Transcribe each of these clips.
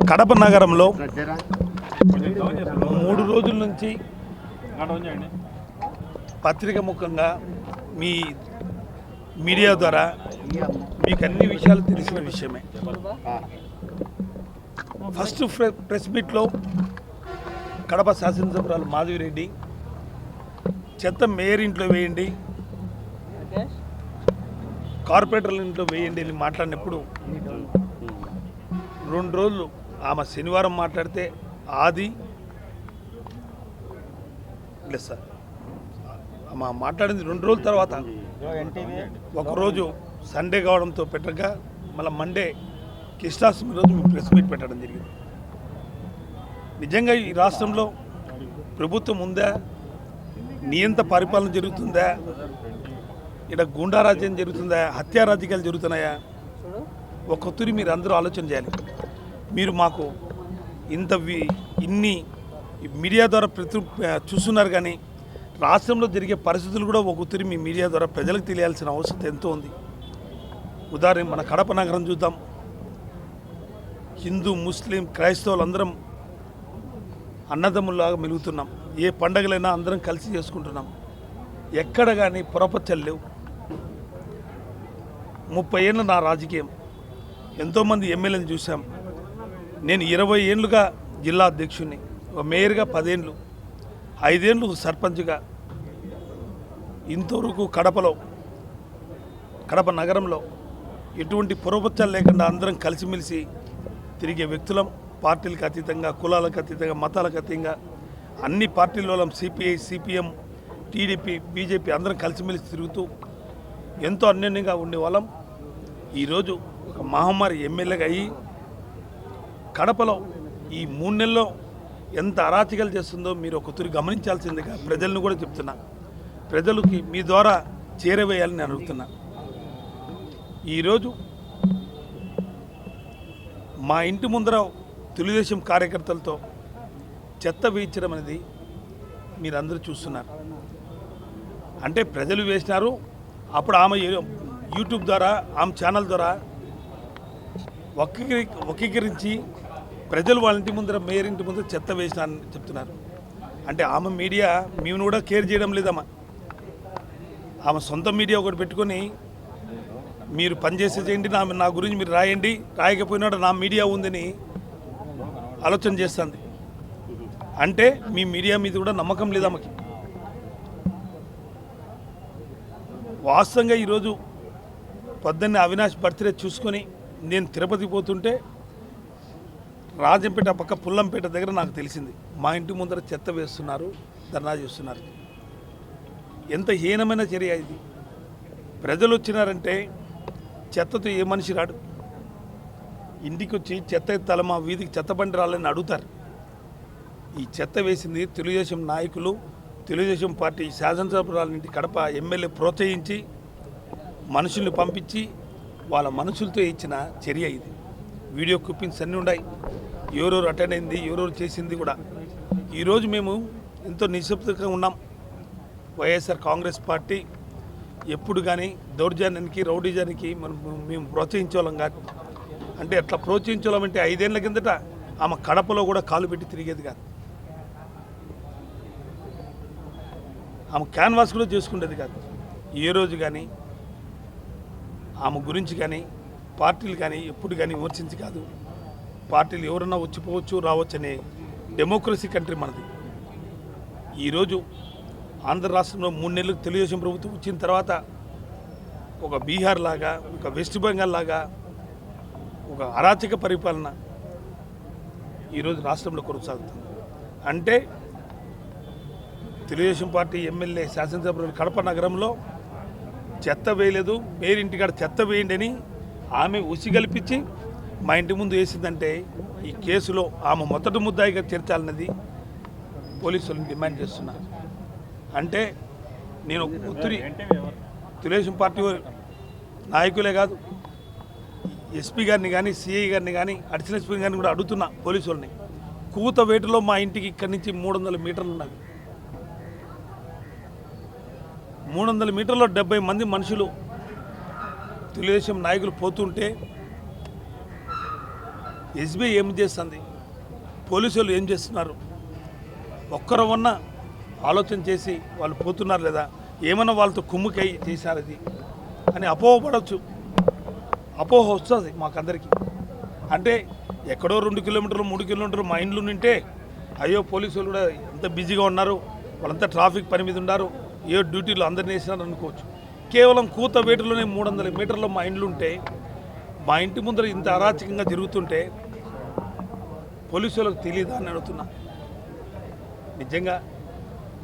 కడప నగరంలో 3 రోజుల నుంచి పత్రిక ముఖంగా మీ మీడియా ద్వారా మీకు అన్ని విషయాలు తెలిసిన విషయమే. ఫస్ట్ ప్రెస్ మీట్లో కడప శాసనసభ్యురాలు మాధవిరెడ్డి చెత్త మేయర్ ఇంట్లో వేయండి, కార్పొరేటర్ల ఇంట్లో వేయండి అని మాట్లాడినప్పుడు 2 రోజులు ఆమె శనివారం మాట్లాడితే ఆది లేదు సార్, ఆమె మాట్లాడింది 2 రోజుల తర్వాత ఒకరోజు సండే కావడంతో పెట్టగా మళ్ళీ మండే కృష్ణాష్టమి రోజు మేము ప్రెస్ మీట్ పెట్టడం జరిగింది. నిజంగా ఈ రాష్ట్రంలో ప్రభుత్వం ఉందా, నియంత పరిపాలన జరుగుతుందా, ఇక్కడ గూండారాజ్యం జరుగుతుందా, హత్యా రాజకీయాలు జరుగుతున్నాయా, ఒక్కొక్కరి మీరు అందరూ ఆలోచన చేయాలి. మీరు మాకు ఇన్ని మీడియా ద్వారా చూస్తున్నారు, కానీ రాష్ట్రంలో జరిగే పరిస్థితులు కూడా ఒక్కొక్కరి మీ మీడియా ద్వారా ప్రజలకు తెలియాల్సిన అవసరం ఎంతో ఉంది. ఉదాహరణ మన కడప నగరం చూద్దాం. హిందూ, ముస్లిం, క్రైస్తవులు అందరం అన్నదమ్ముల్లాగా మెలుగుతున్నాం. ఏ పండగలైనా అందరం కలిసి చేసుకుంటున్నాం. ఎక్కడ కానీ పొరపచ్చలు లేవు. 30 ఏళ్ళ నా రాజకీయం, ఎంతోమంది ఎమ్మెల్యేని చూసాం. నేను 20 ఏళ్ళుగా జిల్లా అధ్యక్షుడిని, ఒక మేయర్గా 10 ఏళ్ళు, 5 ఏళ్ళు సర్పంచ్గా. ఇంతవరకు కడప నగరంలో ఎటువంటి పొరపచ్చలు లేకుండా అందరం కలిసిమెలిసి తిరిగే వ్యక్తులం. పార్టీలకు అతీతంగా, కులాలకు అతీతంగా, మతాలకు అతీతంగా అన్ని పార్టీల వాళ్ళం, సిపిఐ, సిపిఎం, టీడీపీ, బీజేపీ అందరం కలిసిమెలిసి తిరుగుతూ ఎంతో అన్యోన్యంగా ఉండేవాళ్ళం. ఈరోజు ఒక మహమ్మారి ఎమ్మెల్యేగా అయ్యి కడపలో ఈ 3 నెలల్లో ఎంత అరాచకాలు చేస్తుందో మీరు ఒకసారి గమనించాల్సిందిగా ప్రజలను కూడా చెప్తున్నా. ప్రజలకి మీ ద్వారా చేరవేయాలని నేను అడుగుతున్నా. ఈరోజు మా ఇంటి ముందర తెలుగుదేశం కార్యకర్తలతో చెత్త వేయించడం అనేది మీరందరూ చూస్తున్నారు. అంటే ప్రజలు వేసినారు. అప్పుడు ఆమె యూట్యూబ్ ద్వారా, ఆమె ఛానల్ ద్వారా వక్రీకరించి ప్రజలు వాళ్ళ ఇంటి ముందర, మేయర్ ఇంటి ముందర చెత్త వేసినారని చెప్తున్నారు. అంటే ఆమె మీడియా మేము కూడా కేర్ చేయడం లేదమ్మా. ఆమె సొంత మీడియా ఒకటి పెట్టుకొని మీరు పనిచేసే చేయండి, నా గురించి మీరు రాయండి, రాయకపోయినా నా మీడియా ఉందని ఆలోచన చేస్తుంది. అంటే మీ మీడియా మీద కూడా నమ్మకం లేదు ఆమెకి. వాస్తవంగా ఈరోజు పొద్దున్నే అవినాష్ బర్త్డే చూసుకొని నేను తిరుపతి పోతుంటే రాజంపేట పక్క పుల్లంపేట దగ్గర నాకు తెలిసింది మా ఇంటి ముందర చెత్త వేస్తున్నారు, ధర్నా చేస్తున్నారు. ఎంత హీనమైన చర్య ఇది. ప్రజలు వచ్చినారంటే చెత్తతో ఏ మనిషి రాడు. ఇంటికి వచ్చి చెత్త ఎత్తాల, మా వీధికి చెత్త బండి రాలని అడుగుతారు. ఈ చెత్త వేసింది తెలుగుదేశం నాయకులు, తెలుగుదేశం పార్టీ శాసనసభ్యురాలింటి కడప ఎమ్మెల్యే ప్రోత్సహించి మనుషుల్ని పంపించి వాళ్ళ మనుషులతో ఇచ్చిన చర్య ఇది. వీడియో క్లిప్పింగ్స్ అన్నీ ఉన్నాయి, ఎవరెవరు అటెండ్ అయింది, ఎవరెవరు చేసింది కూడా. ఈరోజు మేము ఎంతో నిశ్శబ్దంగా ఉన్నాం. వైఎస్ఆర్ కాంగ్రెస్ పార్టీ ఎప్పుడు కానీ దౌర్జన్యానికి, రౌడీజానికి మేము ప్రోత్సహించేవాళ్ళం కాదు. అంటే అట్లా ప్రోత్సహించేవాళ్ళమంటే 5 ఏళ్ల కిందట ఆమె కడపలో కూడా కాలు పెట్టి తిరిగేది కాదు. ఆమె క్యాన్వాస్ కూడా చేసుకునేది కాదు. ఏ రోజు కానీ ఆమె గురించి కానీ పార్టీలు కానీ ఎప్పుడు కానీ విమర్శించి కాదు. పార్టీలు ఎవరన్నా వచ్చిపోవచ్చు, రావచ్చు అనే డెమోక్రసీ కంట్రీ మనది. ఈరోజు ఆంధ్ర రాష్ట్రంలో 3 నెలలు తెలుగుదేశం ప్రభుత్వం వచ్చిన తర్వాత ఒక బీహార్ లాగా, ఒక వెస్ట్ బెంగాల్ లాగా ఒక అరాచక పరిపాలన ఈరోజు రాష్ట్రంలో కొనసాగుతుంది. అంటే తెలుగుదేశం పార్టీ ఎమ్మెల్యే, శాసనసభ్యులు కడప నగరంలో చెత్త వేయలేదు, మేయర్ ఇంటికాడ చెత్త వేయండి అని ఆమె ఉసి కల్పించి మా ఇంటి ముందు వేసిందంటే ఈ కేసులో ఆమె మొదటి ముద్దాయిగా చేర్చాలన్నది పోలీసులను డిమాండ్ చేస్తున్నారు. అంటే నేను ఒత్తిడి తెలుగుదేశం పార్టీ నాయకులే కాదు, ఎస్పీ గారిని కానీ, సిఐ గారిని కానీ, అడిషనల్ ఎస్పీ గారిని కూడా అడుగుతున్నా పోలీసులని. కూతవేటలో మా ఇంటికి ఇక్కడి నుంచి 300 మీటర్లు ఉన్నది. 300 మీటర్లో 70 మంది మనుషులు తెలుగుదేశం నాయకులు పోతుంటే ఎస్బీఐ ఏం చేస్తుంది, పోలీసులు ఏం చేస్తున్నారు, ఒక్కరమన్నా ఆలోచన చేసి వాళ్ళు పోతున్నారు లేదా, ఏమన్నా వాళ్ళతో కుమ్ముకై చేశారు అది అని అపోహపడవచ్చు. అపోహ వస్తుంది మాకందరికీ. అంటే ఎక్కడో 2 కిలోమీటర్లు 3 కిలోమీటర్లు మా ఇండ్లు నింటే అయ్యో పోలీసులు కూడా ఎంత బిజీగా ఉన్నారు, వాళ్ళంతా ట్రాఫిక్ పని మీద ఉన్నారు, ఏ డ్యూటీలు అందరినీ వేసినారు అనుకోవచ్చు. కేవలం కూతవేటులోనే 300 మీటర్లో మా ఇండ్లు ఉంటే, మా ఇంటి ముందర ఇంత అరాచకంగా జరుగుతుంటే పోలీసులకు తెలియదా అని అడుగుతున్నా. నిజంగా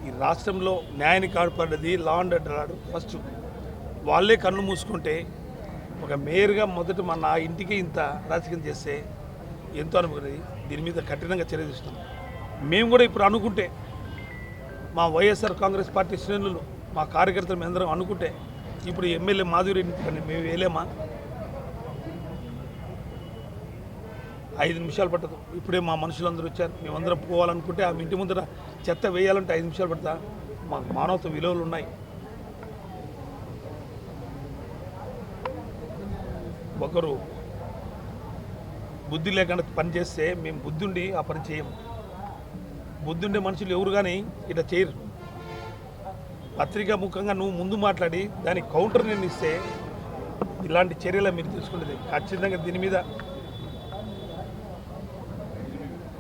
ఈ రాష్ట్రంలో న్యాయాన్ని కాపాడేది లా అండ్ ఆర్డర్. ఫస్ట్ వాళ్ళే కన్ను మూసుకుంటే, ఒక మేయర్గా మొదట నా ఇంటికి ఇంత రాజకీయం చేస్తే ఎంతో అనుకునేది. దీని మీద కఠినంగా చర్య తీసుకున్నాం. మేము కూడా ఇప్పుడు అనుకుంటే, మా వైఎస్ఆర్ కాంగ్రెస్ పార్టీ శ్రేణులు, మా కార్యకర్తలు మేమందరం అనుకుంటే, ఇప్పుడు ఎమ్మెల్యే మాధురి మేము వేయలేమా? 5 నిమిషాలు పట్టదు. ఇప్పుడే మా మనుషులందరూ వచ్చారు, మేమందరం పోవాలనుకుంటే ఆ ఇంటి ముందర చెత్త వేయాలంటే 5 నిమిషాలు పడతా. మాకు మానవత్వ విలువలు ఉన్నాయి. ఒకరు బుద్ధి లేకుండా పని చేస్తే మేము బుద్ధి ఉండి ఆ పని చేయము. బుద్ధి ఉండే మనుషులు ఎవరు కానీ ఇట్లా చేయరు. పత్రికా ముఖంగా నువ్వు ముందు మాట్లాడి దానికి కౌంటర్ నేను ఇస్తే ఇలాంటి చర్యలు మీరు తీసుకునేది. ఖచ్చితంగా దీని మీద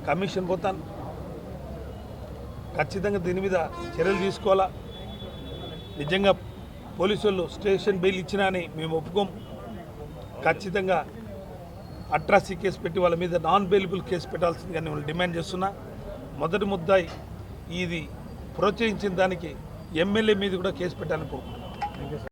కమిషన్ పోతాను, ఖచ్చితంగా దీని మీద చర్యలు తీసుకోవాలా. నిజంగా పోలీసు వాళ్ళు స్టేషన్ బెయిల్ ఇచ్చినా అని మేము ఒప్పుకోం. ఖచ్చితంగా అట్రాసిటీ కేసు పెట్టి వాళ్ళ మీద నాన్ బెయిలబుల్ కేసు పెట్టాల్సిందిగా నేను డిమాండ్ చేస్తున్నా. మొదటి ముద్దాయి ఇది ప్రోత్సహించిన దానికి ఎమ్మెల్యే మీద కూడా కేసు పెట్టాలని కోరుకుంటున్నాను.